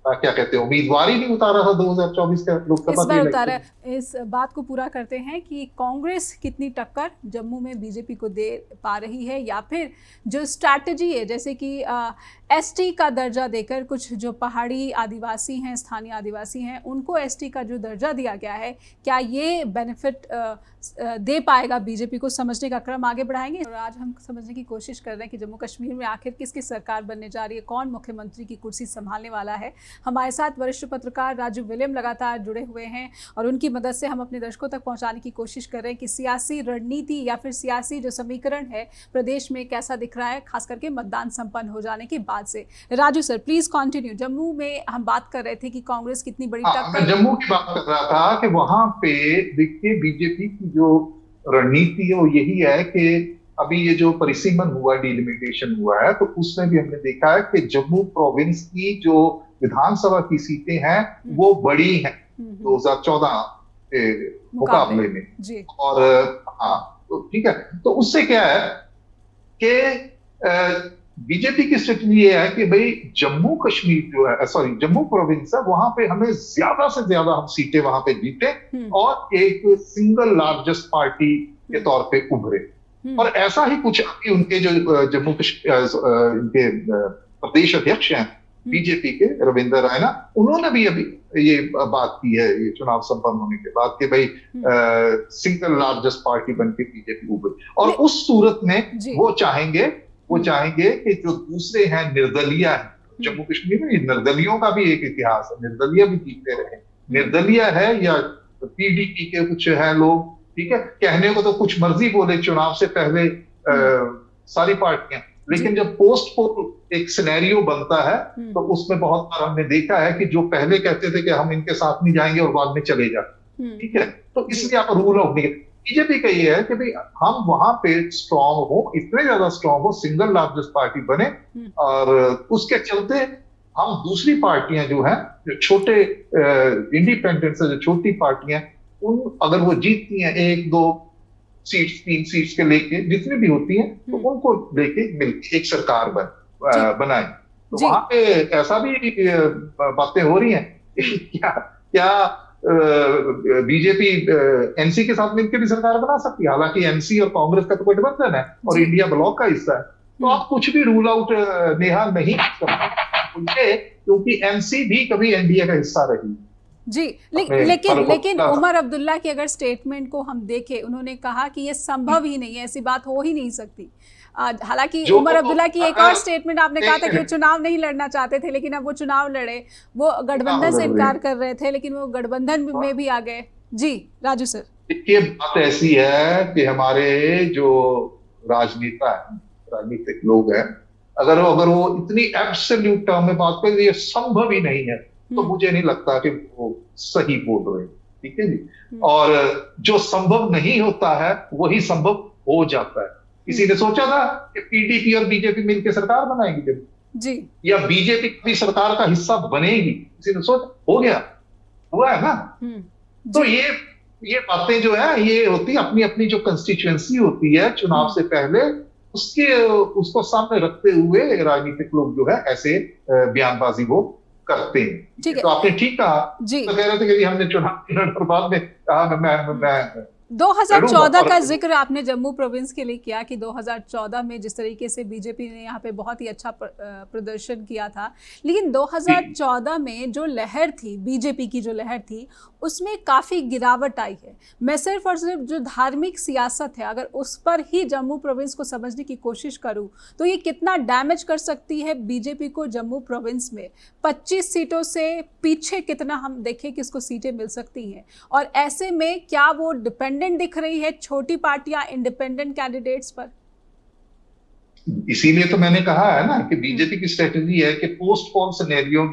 क्या कहते हैं, उम्मीदवार ही नहीं उतारा था 2024 का लोकसभा इस बार उतारा। इस बात को पूरा करते हैं कि कांग्रेस कितनी टक्कर जम्मू में बीजेपी को दे पा रही है, या फिर जो स्ट्रैटेजी है, जैसे कि एसटी का दर्जा देकर कुछ जो पहाड़ी आदिवासी हैं, स्थानीय आदिवासी हैं, उनको एसटी का जो दर्जा दिया गया है, क्या ये बेनिफिट दे पाएगा बीजेपी को, समझने का क्रम आगे बढ़ाएंगे। और आज हम समझने की कोशिश कर रहे हैं कि जम्मू कश्मीर में आखिर किसकी सरकार बनने जा रही है, कौन मुख्यमंत्री की कुर्सी संभालने वाला है। हमारे साथ वरिष्ठ पत्रकार राजू विलियम लगातार जुड़े हुए हैं और उनकी मदद से हम अपने दर्शकों तक पहुंचाने की कोशिश कर रहे हैं कि सियासी रणनीति या फिर सियासी जो समीकरण है प्रदेश में कैसा दिख रहा है, खास करके मतदान संपन्न हो जाने के बाद से। Raju sir, please continue. Jammu में हम बात कर रहे थे कि कांग्रेस कितनी बड़ी टक्कर। मैं जम्मू की बात कर रहा था कि वहां पे देखिए, बीजेपी की जो रणनीति है वो यही है कि अभी ये जो परिसीमन हुआ, डिलिमिटेशन हुआ है, तो उसमें भी हमने देखा है कि जम्मू प्रोविंस की जो विधानसभा की सीटें हैं वो बड़ी हैं 2014 के मुकाबले में। जी। और हाँ, तो ठीक है, तो उससे क्या है कि बीजेपी की स्ट्रेटजी ये है कि भाई जम्मू कश्मीर जो है, सॉरी जम्मू प्रोविंस है, वहां पे हमें ज्यादा से ज्यादा हम सीटें वहां पे जीते और एक सिंगल लार्जेस्ट पार्टी के तौर पे उभरे। और ऐसा ही कुछ अभी उनके जो जम्मू इनके प्रदेश अध्यक्ष हैं बीजेपी के, रविंद्र रायना, उन्होंने भी अभी ये बात की है, ये चुनाव संपन्न होने के बाद, कि भाई सिंगल लार्जेस्ट पार्टी बनके बीजेपी उभरी। और उस सूरत में वो चाहेंगे कि जो दूसरे हैं निर्दलीय हैं जम्मू कश्मीर में, निर्दलियों का भी एक इतिहास है, निर्दलीय भी जीतते रहे। निर्दलीय है या पीडीपी के कुछ है लोग, ठीक है, कहने को तो कुछ मर्जी बोले चुनाव से पहले सारी पार्टियां, लेकिन जब पोस्ट पोल एक सिनेरियो बनता है तो उसमें बहुत बार हमने देखा है कि जो पहले कहते थे कि हम इनके साथ नहीं जाएंगे और बाद में चले जाते, ठीक है। तो इसलिए आप रूल आउट नहीं। बीजेपी का ये है कि भाई हम वहां पे स्ट्रांग हो, इतने ज्यादा स्ट्रांग हो, सिंगल लार्जेस्ट पार्टी बने, और उसके चलते हम दूसरी पार्टियां जो है, जो छोटे इंडिपेंडेंट से जो छोटी पार्टियां, उन अगर वो जीतती हैं 1-2 सीट्स, 3 सीट्स के लेके, जितनी भी होती हैं, तो उनको लेके मिलकर एक सरकार बनाए। तो वहां पे ऐसा भी बातें हो रही हैं क्या बीजेपी एनसी के साथ मिलकर भी सरकार बना सकती है। हालांकि एनसी और कांग्रेस का तो गठबंधन है और इंडिया ब्लॉक का हिस्सा है, तो आप कुछ भी रूल आउट नेहा नहीं कर सकते, क्योंकि एनसी भी कभी एनडीए का हिस्सा रही जी। लेकिन उमर अब्दुल्ला की अगर स्टेटमेंट को हम देखें, उन्होंने कहा कि ये संभव ही नहीं है, ऐसी बात हो ही नहीं सकती। हालांकि उमर अब्दुल्ला की एक और स्टेटमेंट आपने कहा था कि वो चुनाव नहीं लड़ना चाहते थे, लेकिन अब वो चुनाव लड़े। वो गठबंधन से इनकार कर रहे थे, लेकिन वो गठबंधन में भी आ गए। जी राजू सर, ये बात ऐसी है कि हमारे जो राजनेता हैं, राजनीतिक लोग हैं, अगर वो इतनी एब्सोल्यूट टर्म में बात करें, ये संभव ही नहीं है, तो मुझे नहीं लगता कि वो सही बोल रहे हैं, ठीक है जी। और जो संभव नहीं होता है वही संभव हो जाता है। किसी ने सोचा था कि पीडीपी और बीजेपी मिलकर सरकार बनाएगी जब जी, या बीजेपी भी सरकार का हिस्सा बनेगी, किसी ने सोचा, हो गया, हुआ है ना। तो ये बातें जो है, ये होती है अपनी अपनी जो कंस्टिट्यूएंसी होती है चुनाव से पहले, उसको सामने रखते हुए राजनीतिक लोग जो है ऐसे बयानबाजी वो करते हैं। तो आपने ठीक कहा, तो कह रहे थे कि हमने चुनाव बाद में कहा मैं 2014 का जिक्र आपने जम्मू प्रोविंस के लिए किया कि 2014 में जिस तरीके से बीजेपी ने यहाँ पे बहुत ही अच्छा प्रदर्शन किया था, लेकिन 2014 में जो लहर थी, बीजेपी की जो लहर थी, उसमें काफ़ी गिरावट आई है। मैं सिर्फ और सिर्फ जो धार्मिक सियासत है, अगर उस पर ही जम्मू प्रोविंस को समझने की कोशिश करूँ तो ये कितना डैमेज कर सकती है बीजेपी को जम्मू प्रोविंस में। 25 सीटों से पीछे कितना हम देखें कि इसको सीटें मिल सकती हैं, और ऐसे में क्या वो डिपेंडेंट डिपेंडेंट दिख रही है छोटी पार्टियां इंडिपेंडेंट कैंडिडेट्स पर? इसीलिए तो मैंने कहा है ना कि बीजेपी की स्ट्रेटेजी है कि पोस्ट पोल सिनेरियो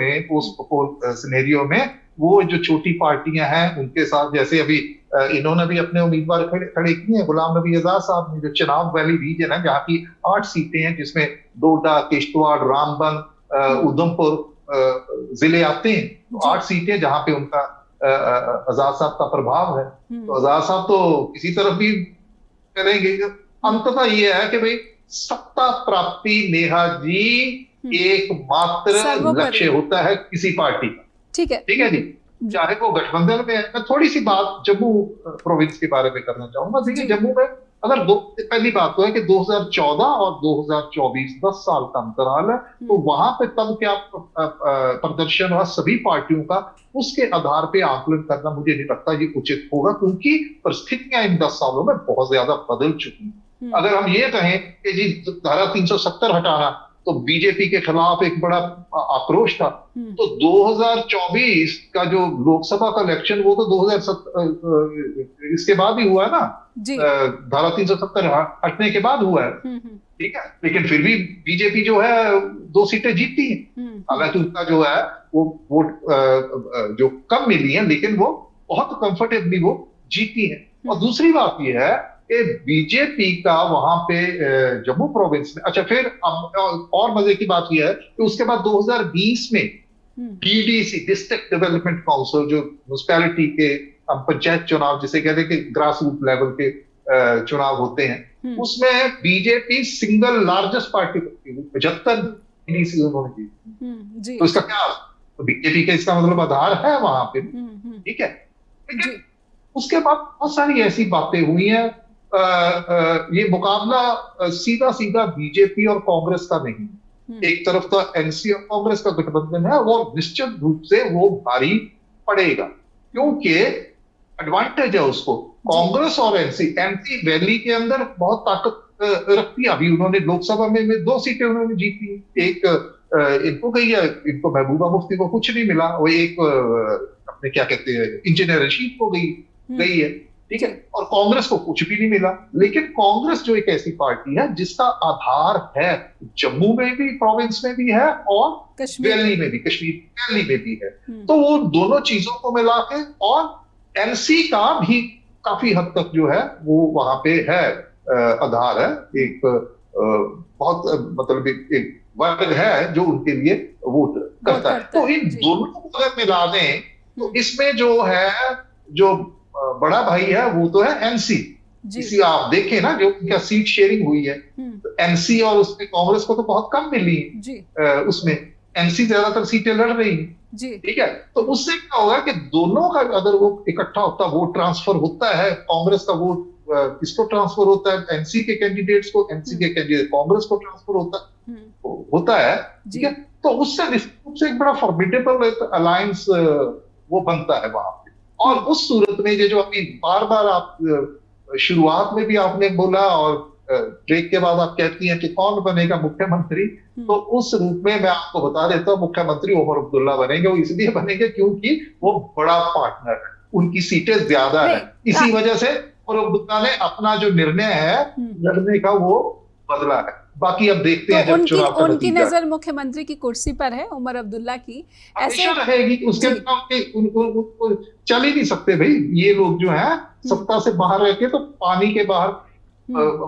में वो जो छोटी पार्टियां हैं उनके साथ, जैसे अभी इन्होंने भी अपने उम्मीदवार खड़े किए हैं। गुलाम नबी आजाद साहब ने जो चिनाब वैली रीजन है जहाँ की 8 सीटें हैं, जिसमें डोडा, किश्तवाड़, रामबन, उधमपुर जिले आते हैं, तो 8 सीटें जहाँ पे उनका आजाद साहब का प्रभाव है। तो आजाद साहब तो किसी तरफ भी करेंगे। अंततः ये है कि भाई सत्ता प्राप्ति, नेहा जी, एकमात्र लक्ष्य होता है किसी पार्टी का। ठीक है जी, चाहे वो गठबंधन में है। मैं थोड़ी सी बात जम्मू प्रोविंस के बारे में करना चाहूंगा। देखिए, जम्मू में अगर पहली बात तो है कि 2014 और 2024 10 साल का अंतराल है, तो वहां पे तब क्या प्रदर्शन हुआ सभी पार्टियों का, उसके आधार पे आकलन करना मुझे नहीं लगता ये उचित होगा, क्योंकि परिस्थितियां इन 10 सालों में बहुत ज्यादा बदल चुकी हैं। अगर हम ये कहें कि जी धारा 370 हटाना तो बीजेपी के खिलाफ एक बड़ा आक्रोश था, तो 2024 का जो लोकसभा का इलेक्शन वो तो 2007 इसके बाद ही हुआ है ना, धारा 370 हटने के बाद हुआ है। ठीक है, लेकिन फिर भी बीजेपी जो है 2 सीटें जीती हैं। हालांकि उनका जो है वो वोट जो कम मिली है, लेकिन वो बहुत कंफर्टेबली वो जीती है। और दूसरी बात ये है कि बीजेपी का वहां पे जम्मू प्रोविंस में, अच्छा फिर और मजे की बात यह है कि उसके बाद 2020 में डीडीसी, डिस्ट्रिक्ट डेवलपमेंट काउंसिल, जो म्युनिसिपैलिटी के पंचायत चुनाव जिसे कहते हैं कि ग्रास रूट लेवल के चुनाव होते हैं, उसमें बीजेपी सिंगल लार्जेस्ट पार्टी बनती है, 75 डीडीसी उन्होंने की। तो इसका क्या, तो बीजेपी का इसका मतलब आधार है वहां पे। ठीक है, लेकिन उसके बाद बहुत सारी ऐसी बातें हुई हैं। ये मुकाबला सीधा सीधा बीजेपी और कांग्रेस का नहीं। एक तरफ तो एनसी और कांग्रेस का गठबंधन है, वो निश्चित रूप से वो भारी पड़ेगा, क्योंकि एडवांटेज है उसको। कांग्रेस और एनसी वैली के अंदर बहुत ताकत रखती है। अभी उन्होंने लोकसभा में 2 सीटें उन्होंने जीती, एक इनको गई है, इनको महबूबा मुफ्ती को कुछ नहीं मिला, वो एक अपने क्या कहते हैं इंजीनियर रशीद को गई है। ठीक है, और कांग्रेस को कुछ भी नहीं मिला। लेकिन कांग्रेस जो एक ऐसी पार्टी है जिसका आधार है जम्मू में भी, प्रोविंस में भी है, और वैली में भी, कश्मीर वैली में भी है। तो वो दोनों चीजों को मिला के, और एनसी का भी काफी हद तक जो है वो वहां पे है, आधार है, एक बहुत मतलब एक वर्ग है जो उनके लिए वोट करता है। तो इन दोनों को अगर मिला दें तो इसमें जो है, जो बड़ा भाई है वो तो है एनसी। इसी आप देखें ना जो उनका सीट शेयरिंग हुई है, तो एनसी और उसमें कांग्रेस को तो बहुत कम मिली है, उसमें एनसी ज्यादातर सीटें लड़ रही है। ठीक है, तो उससे क्या होगा कि दोनों का अगर वो इकट्ठा होता, वोट ट्रांसफर होता है, कांग्रेस का वोट किसको ट्रांसफर होता है, एनसी के कैंडिडेट्स को, एनसी के कैंडिडेट कांग्रेस को ट्रांसफर होता है। ठीक है, तो उससे निश्चित रूप से एक बड़ा फॉर्मिडेबल अलायंस वो बनता है वहां पे। और उस सूरत में ये जो अभी बार बार आप शुरुआत में भी आपने बोला और ब्रेक के बाद आप कहती हैं कि कौन बनेगा मुख्यमंत्री, तो उस रूप में मैं आपको बता देता हूँ, मुख्यमंत्री उमर अब्दुल्ला बनेंगे। वो इसलिए बनेंगे क्योंकि वो बड़ा पार्टनर है, उनकी सीटें ज्यादा है। इसी वजह से उमर अब्दुल्ला ने अपना जो निर्णय है लड़ने का वो बदला है। बाकी अब देखते हैं जब चुनाव का उनकी नजर मुख्यमंत्री की कुर्सी पर है, उमर अब्दुल्ला की ऐसे रहेगी। उसके उनको चल ही नहीं सकते भाई ये लोग जो है, सत्ता से बाहर रहते तो पानी के बाहर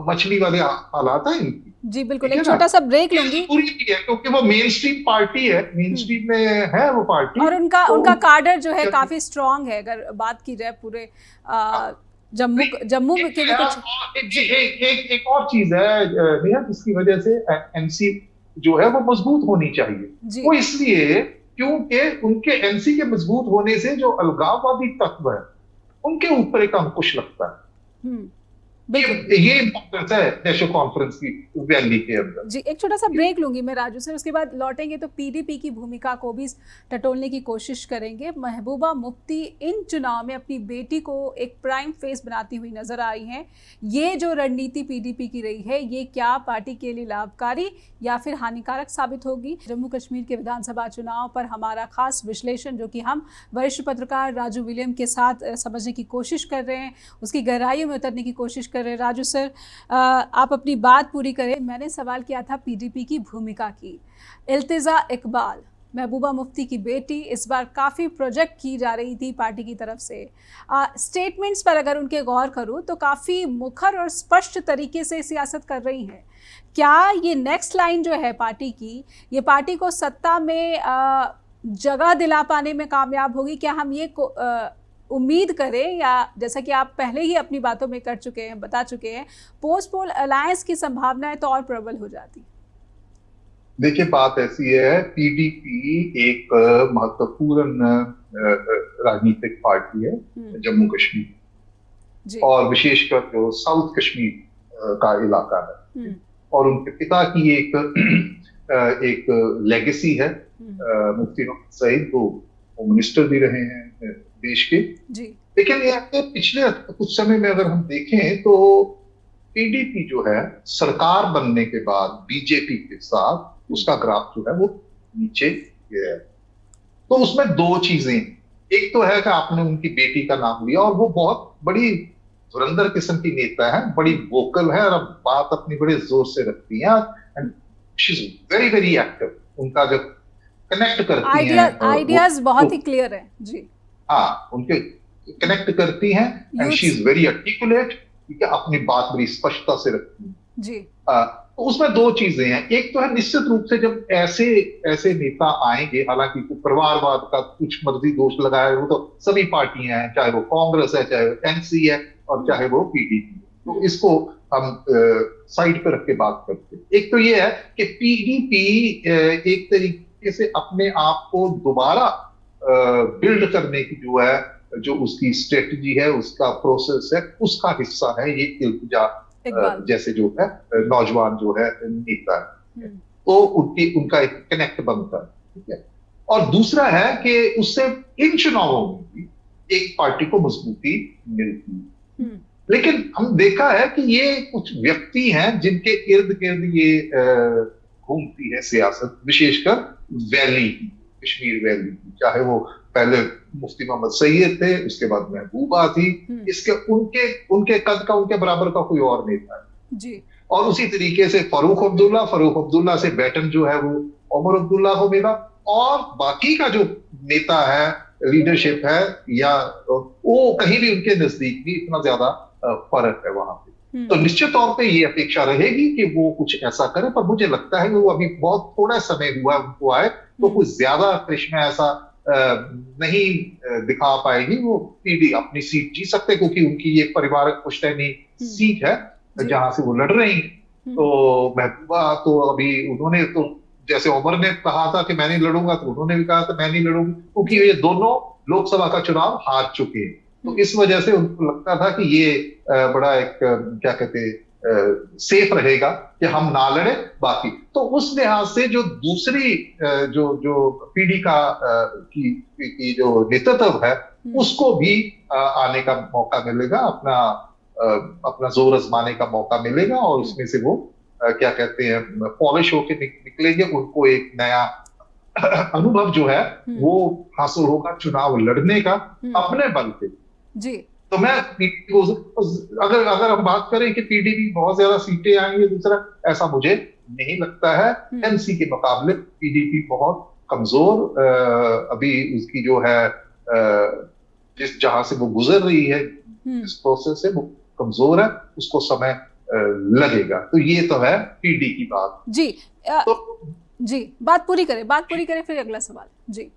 मछली वाले हालात है इनकी। जी बिल्कुल, एक छोटा सा ब्रेक लूंगी। पूरी है क्योंकि वो मेन स्ट्रीम पार्टी है, मेन स्ट्रीम में है वो पार्टी, और उनका कार्डर जो है काफी स्ट्रांग है। अगर बात की जाए पूरे जम्मू के लिए कुछ एक और चीज है जिसकी वजह से एनसी जो है वो मजबूत होनी चाहिए। वो इसलिए क्योंकि उनके एनसी के मजबूत होने से जो अलगाववादी तत्व है उनके ऊपर एक अंकुश लगता है। ये इंपॉर्टेंस है नेशनल कॉन्फ्रेंस की वैली के अंदर। जी, एक छोटा सा ब्रेक लूंगी मैं राजू सर, उसके बाद लौटेंगे तो पीडीपी की भूमिका को भी टटोलने की कोशिश करेंगे। महबूबा मुफ्ती इन चुनाव में अपनी बेटी को एक प्राइम फेस बनाती हुई नजर आई हैं। ये जो रणनीति पीडीपी की रही है, ये क्या पार्टी के लिए लाभकारी या फिर हानिकारक साबित होगी? जम्मू कश्मीर के विधानसभा चुनाव पर हमारा खास विश्लेषण, जो कि हम वरिष्ठ पत्रकार राजू विलियम के साथ समझने की कोशिश कर रहे हैं, उसकी गहराइयों में उतरने की कोशिश कर रहे हैं। राजू सर, आप अपनी बात पूरी करें। मैंने सवाल किया था पीडीपी की भूमिका की। इल्तिजा इकबाल, महबूबा मुफ्ती की बेटी, इस बार काफ़ी प्रोजेक्ट की जा रही थी पार्टी की तरफ से। स्टेटमेंट्स पर अगर उनके गौर करूं तो काफ़ी मुखर और स्पष्ट तरीके से सियासत कर रही हैं। क्या ये नेक्स्ट लाइन जो है पार्टी की, ये पार्टी को सत्ता में जगह दिला पाने में कामयाब होगी? क्या हम ये उम्मीद करें, या जैसा कि आप पहले ही अपनी बातों में कर चुके हैं, बता चुके हैं, पोस्ट पोल अलायंस की संभावनाएं तो और प्रबल हो जाती? देखिए, बात ऐसी है, पीडीपी एक महत्वपूर्ण राजनीतिक पार्टी है जम्मू कश्मीर, और विशेषकर जो साउथ कश्मीर का इलाका है, और उनके पिता की एक लेगेसी है। मुफ्ती मोहम्मद सईद वो मिनिस्टर भी रहे हैं देश के जी। लेकिन ये पिछले कुछ समय में अगर हम देखें तो पीडीपी जो है सरकार बनने के बाद बीजेपी के साथ उसका ग्राफ जो है वो नीचे गया है। तो उसमें दो चीजें, एक तो है कि आपने उनकी बेटी का नाम लिया, और वो बहुत बड़ी धुरंधर किस्म की नेता है, बड़ी वोकल है, और अब बात अपनी बड़े जोर से रखती है, and she is very very active. उनका जब कनेक्ट करती हैं, आइडियाज बहुत ही क्लियर है जी। हाँ, उनके कनेक्ट करती हैं, and she is very articulate, ठीक है, अपनी बात बड़ी स्पष्टता से रखती है जी। तो उसमें दो चीजें हैं। एक तो है निश्चित रूप से जब ऐसे नेता आएंगे, हालांकि परिवारवाद का कुछ मर्जी दोष लगाए, वो तो सभी पार्टियां हैं, चाहे वो कांग्रेस है, चाहे वो एनसी है, और चाहे वो पीडीपी है, तो इसको हम साइड पे रख के बात करते हैं। एक तो ये है कि पीडीपी एक तरीके से अपने आप को दोबारा बिल्ड करने की जो उसकी स्ट्रेटजी है, उसका प्रोसेस है, उसका हिस्सा है ये इल्तिजा जैसे जो है नौजवान जो है नेता है, तो उनका एक कनेक्ट बनता है, ठीक है। और दूसरा है कि उससे इन चुनावों में भी एक पार्टी को मजबूती मिलती है। लेकिन हम देखा है कि ये कुछ व्यक्ति हैं जिनके इर्द गिर्द ये घूमती है सियासत, विशेषकर वैली की, कश्मीर वैली की, चाहे वो पहले मुफ्ती मोहम्मद सईद थे, उसके बाद महबूबा थी, इसके उनके कद का, उनके बराबर का कोई और नेता है जी। और उसी तरीके से फारूक अब्दुल्ला से बैटन जो है वो उमर अब्दुल्ला को मिला, और बाकी का जो नेता है, लीडरशिप है, या वो कहीं भी उनके नजदीक भी इतना ज्यादा फर्क है वहां पे। तो निश्चित तौर पे ये अपेक्षा रहेगी कि वो कुछ ऐसा करे, पर मुझे लगता है कि वो अभी बहुत थोड़ा समय हुआ उनको आए, तो कुछ ज्यादा करिश्मा ऐसा नहीं दिखा पाएगी। वो पीडी अपनी सीट जीत सकते, क्योंकि उनकी ये परिवारक पुश्तैनी सीट है जहां से वो लड़ रही है। तो महबूबा तो अभी उन्होंने तो, जैसे उमर ने कहा था कि मैं नहीं लड़ूंगा, तो उन्होंने भी कहा था मैं नहीं लड़ूंगी, क्योंकि ये दोनों लोकसभा का चुनाव हार चुके हैं। तो इस वजह से उनको लगता था कि ये बड़ा एक क्या कहते हैं सेफ रहेगा कि हम ना लड़े बाकी। तो उस लिहाज से जो दूसरी जो पीढ़ी की जो नेतृत्व है, उसको भी आने का मौका मिलेगा, अपना जोर आजमाने का मौका मिलेगा, और उसमें से वो क्या कहते हैं पॉलिश होके निकलेंगे। उनको एक नया अनुभव जो है वो हासिल होगा चुनाव लड़ने का अपने बल पे जी। तो मैं अगर हम बात करें कि पीडीपी बहुत ज्यादा सीटें आएंगी, दूसरा ऐसा मुझे नहीं लगता है। एनसी के मुकाबले पीडीपी बहुत कमजोर अभी उसकी जो है जिस जहां से वो गुजर रही है, इस प्रोसेस से वो कमजोर है, उसको समय लगेगा। तो ये तो है पीडी की बात जी। जी बात पूरी करें फिर अगला सवाल जी।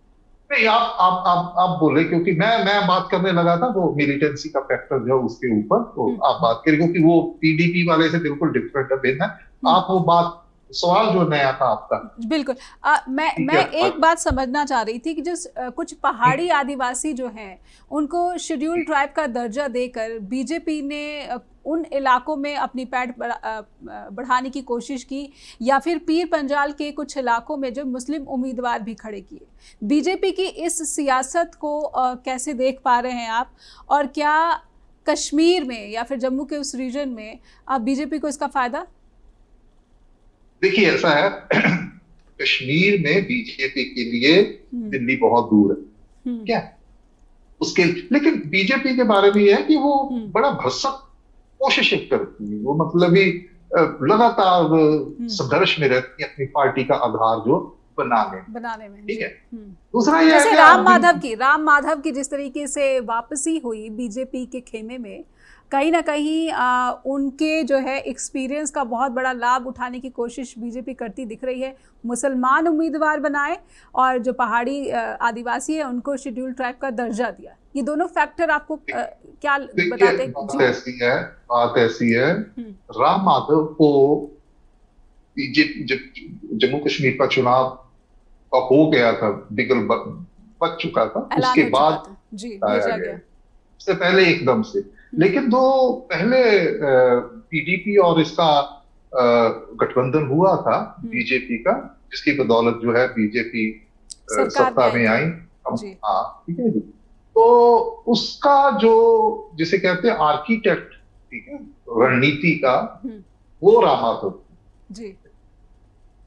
नहीं, आप बोले, क्योंकि मैं बात करने लगा था वो मिलिटेंसी का फैक्टर जो उसके ऊपर, तो आप बात करें, क्योंकि वो पीडीपी वाले से बिल्कुल डिफरेंट है, भिन्न है। आप वो बात सवाल जो नया था आपका। बिल्कुल। मैं एक बात समझना चाह रही थी कि जो कुछ पहाड़ी आदिवासी जो हैं उनको शेड्यूल ट्राइब का दर्जा देकर बीजेपी ने उन इलाकों में अपनी पैठ बढ़ाने की कोशिश की, या फिर पीर पंजाल के कुछ इलाकों में जो मुस्लिम उम्मीदवार भी खड़े किए। बीजेपी की इस सियासत को कैसे देख पा रहे हैं आप, और क्या कश्मीर में या फिर जम्मू के उस रीजन में बीजेपी को इसका फायदा? देखिए ऐसा है, कश्मीर में बीजेपी के लिए दिल्ली बहुत दूर है क्या उसके, लेकिन बीजेपी के बारे में यह है कि वो बड़ा भरसक कोशिशें करती है, वो मतलब ही लगातार संघर्ष में रहती है अपनी पार्टी का आधार जो बनाने में। ठीक है। दूसरा यह जैसे राम माधव की जिस तरीके से वापसी हुई बीजेपी के खेमे में, कहीं ना कहीं उनके जो है एक्सपीरियंस का बहुत बड़ा लाभ उठाने की कोशिश बीजेपी करती दिख रही है। मुसलमान उम्मीदवार बनाए और जो पहाड़ी आदिवासी है उनको शेड्यूल ट्राइब का दर्जा दिया। ये दोनों फैक्टर आपको क्या बताते हैं? बात ऐसी है राम माधव को जब जम्मू कश्मीर का चुनाव हो गया था, बिगल बच चुका था, उसके बाद भेजा गया, उससे पहले एकदम से। लेकिन जो पहले पीडीपी और इसका गठबंधन हुआ था बीजेपी का, जिसकी बदौलत जो है बीजेपी सत्ता में आई, हाँ ठीक है जी, तो उसका जो जिसे कहते हैं आर्किटेक्ट, ठीक है, रणनीति का, वो राम माधव जी,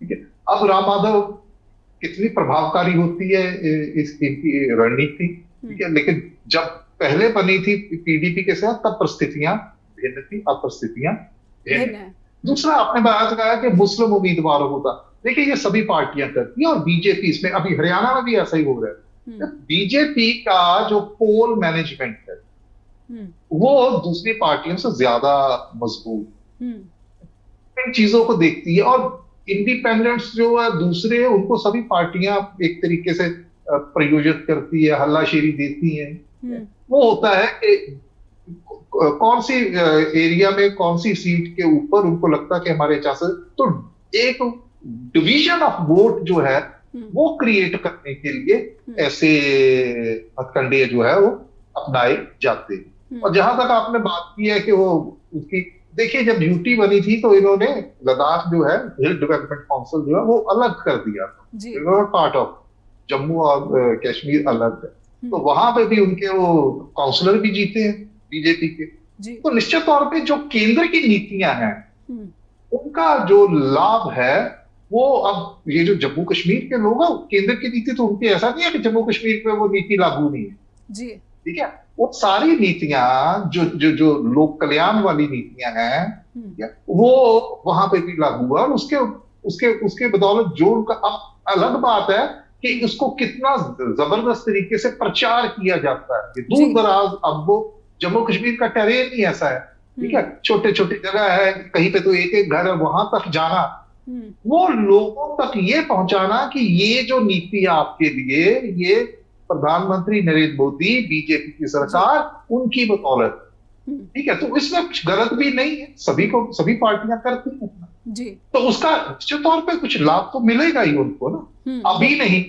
ठीक है। अब राम माधव कितनी प्रभावकारी होती है इनकी रणनीति, ठीक है, लेकिन जब पहले बनी थी पीडीपी के साथ तब परिस्थितियां भिन्न थी, अब परिस्थितियां भिन्न। दूसरा आपने बात कहा कि मुस्लिम उम्मीदवारों को था, देखिए ये सभी पार्टियां करती हैं और बीजेपी इसमें, अभी हरियाणा में भी ऐसा ही हो रहा है। बीजेपी का जो पोल मैनेजमेंट है वो दूसरी पार्टियों से ज्यादा मजबूत इन चीजों को देखती है, और इंडिपेंडेंट्स जो है दूसरे, उनको सभी पार्टियां एक तरीके से प्रयोजित करती है, हल्लाशेरी देती हैं। वो होता है कि कौन सी एरिया में कौन सी सीट के ऊपर उनको लगता है कि हमारे चांसेस, तो एक डिवीजन ऑफ वोट जो है वो क्रिएट करने के लिए ऐसे हथकंडे जो है वो अपनाए जाते हैं। और जहां तक आपने बात की है कि वो उसकी, देखिए जब यूटी बनी थी तो इन्होंने लद्दाख जो है हिल डेवलपमेंट काउंसिल जो है वो अलग कर दिया था, पार्ट ऑफ जम्मू और कश्मीर अलग है, तो वहां पे भी उनके वो काउंसलर भी जीते हैं बीजेपी के। तो निश्चित तौर पे जो केंद्र की नीतियां हैं उनका जो लाभ है वो, अब ये जो जम्मू कश्मीर के लोग हैं, केंद्र की नीति तो उनकी ऐसा नहीं है कि जम्मू कश्मीर पे वो नीति लागू नहीं है, ठीक है, वो सारी नीतियां जो जो जो लोक कल्याण वाली नीतियां हैं वो वहां पे भी लागू है, और उसके उसके उसके बदौलत जो उनका, अब अलग बात है कि उसको कितना जबरदस्त तरीके से प्रचार किया जाता है। दूर दराज, अब वो जम्मू कश्मीर का टेरेन ही ऐसा है, ठीक है, छोटे छोटे जगह है, कहीं पे तो एक एक घर है, वहां तक जाना, वो लोगों तक ये पहुंचाना कि ये जो नीति आपके लिए, ये प्रधानमंत्री नरेंद्र मोदी, बीजेपी की सरकार, उनकी बदौलत, ठीक है, तो इसमें कुछ गलत भी नहीं है, सभी पार्टियां करती हैं जी, तो उसका निश्चित तौर पे कुछ लाभ तो मिलेगा ही उनको ना, अभी नहीं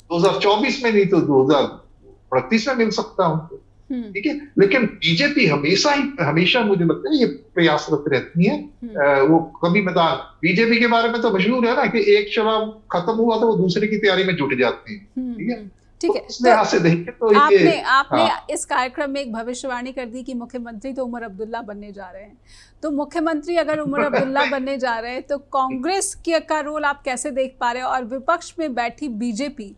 2024 में, नहीं तो 2038 में मिल सकता है उनको, ठीक है। लेकिन बीजेपी हमेशा मुझे लगता है ये प्रयासरत रहती है, वो कभी मैदान, बीजेपी के बारे में तो मशहूर है ना कि एक शराब खत्म हुआ तो वो दूसरे की तैयारी में जुट जाती है, ठीक है। ठीक है, तो आपने इस कार्यक्रम में एक भविष्यवाणी कर दी कि मुख्यमंत्री तो उमर अब्दुल्ला बनने जा रहे हैं, तो मुख्यमंत्री अगर उमर अब्दुल्ला बनने जा रहे हैं तो कांग्रेस का रोल आप कैसे देख पा रहे हो, और विपक्ष में बैठी बीजेपी,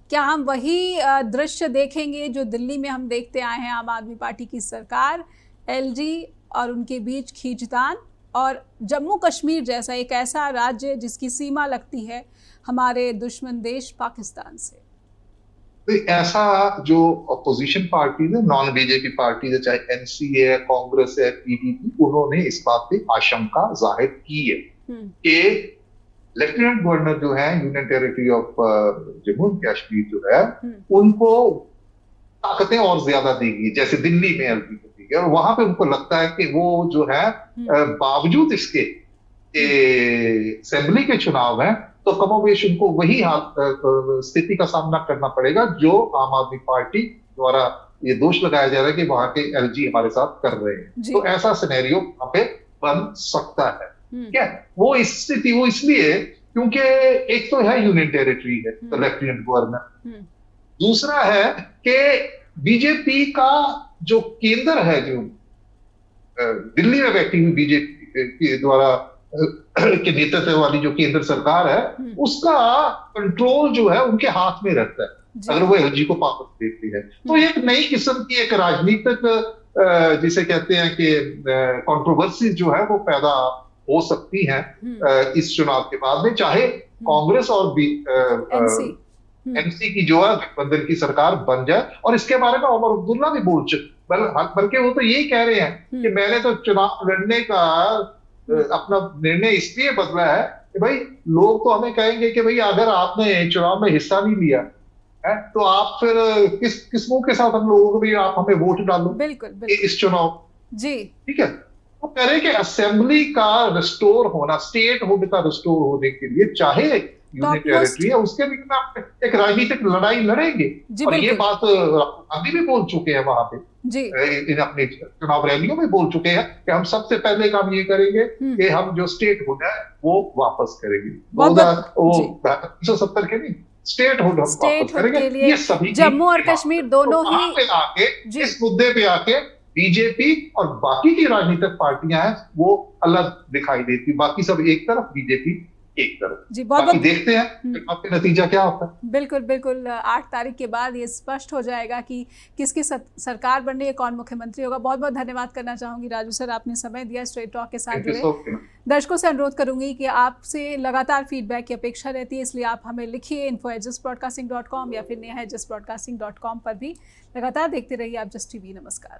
क्या हम वही दृश्य देखेंगे जो दिल्ली में हम देखते आए हैं, आम आदमी पार्टी की सरकार, एलजी और उनके बीच खींचतान, और जम्मू कश्मीर जैसा एक ऐसा राज्य जिसकी सीमा लगती है हमारे दुश्मन देश पाकिस्तान से? तो ऐसा जो अपोजिशन पार्टीज है, नॉन बीजेपी पार्टीज है, चाहे एनसीए है, कांग्रेस है, पीडीपी, उन्होंने इस बात पे आशंका जाहिर की है कि लेफ्टिनेंट गवर्नर जो है union territory of Jammu and Kashmir जो है उनको ताकतें और ज्यादा देगी, जैसे दिल्ली में एलजी को दी है, और वहां पे उनको लगता है कि वो जो है बावजूद इसके असेंबली के चुनाव हैं तो कमोबेश उनको वही स्थिति का सामना करना पड़ेगा जो आम आदमी पार्टी द्वारा ये दोष लगाया जा रहा है कि वहां के एलजी हमारे साथ कर रहे हैं। तो ऐसा सिनेरियो वहां पे बन सकता है। क्या वो स्थिति वो इसलिए क्योंकि एक तो है यूनियन टेरिटरी है, तो लेफ्टिनेंट गवर्नर, दूसरा है कि बीजेपी का जो केंद्र है, जो दिल्ली में बैठी हुई बीजेपी के द्वारा के नेतृत्व वाली जो केंद्र सरकार है, उसका कंट्रोल जो है उनके हाथ में रहता है अगर वो एलजी को वापस देती है। तो एक नई किस्म की एक राजनीतिक जिसे कहते हैं कि कंट्रोवर्सी जो है वो पैदा हो सकती है इस चुनाव के बाद में, चाहे कांग्रेस और एनसी की जो है गठबंधन की सरकार बन जाए। और इसके बारे में उमर अब्दुल्ला भी बोल चुके, बल्कि वो तो यही कह रहे हैं कि मैंने तो चुनाव लड़ने का अपना निर्णय इसलिए बदला है कि भाई लोग तो हमें कहेंगे कि भाई अगर आपने चुनाव में हिस्सा नहीं लिया है तो आप फिर किस मुंह के साथ हम लोगों को भी आप हमें वोट डालो बिल्कुल इस चुनाव जी। ठीक है, वो कह रहे हैं कि असेंबली का रिस्टोर होना, स्टेट हुड का रिस्टोर होने के लिए चाहे यूनियन टेरिटरी है उसके भी एक राजनीतिक लड़ाई लड़ेंगे। और ये बात राहुल गांधी भी बोल चुके हैं वहां पे जी, इन अपनी चुनाव रैलियों में बोल चुके हैं कि हम सबसे पहले काम ये करेंगे कि हम जो स्टेट हुड है वो वापस करेंगे। 1970 के नहीं, स्टेट हुड हम वापस करेंगे। ये सभी जम्मू और कश्मीर दोनों ही आके इस मुद्दे पे आके बीजेपी और बाकी की राजनीतिक पार्टियां हैं वो अलग दिखाई देती, बाकी सब एक तरफ, बीजेपी एक तरफ जी। बहुत देखते हैं आपके नतीजा क्या होता है। बिल्कुल बिल्कुल 8 तारीख के बाद ये स्पष्ट हो जाएगा कि किसकी सरकार बन रही है, कौन मुख्यमंत्री होगा। बहुत बहुत धन्यवाद करना चाहूंगी राजू सर, आपने समय दिया स्ट्रेट टॉक के साथ जुड़े। दर्शकों से अनुरोध करूंगी कि आपसे लगातार फीडबैक की अपेक्षा रहती है, इसलिए आप हमें लिखिए info@justbroadcasting.com या फिर neha@justbroadcasting.com पर भी लगातार देखते रहिए आप जस्ट टीवी। नमस्कार।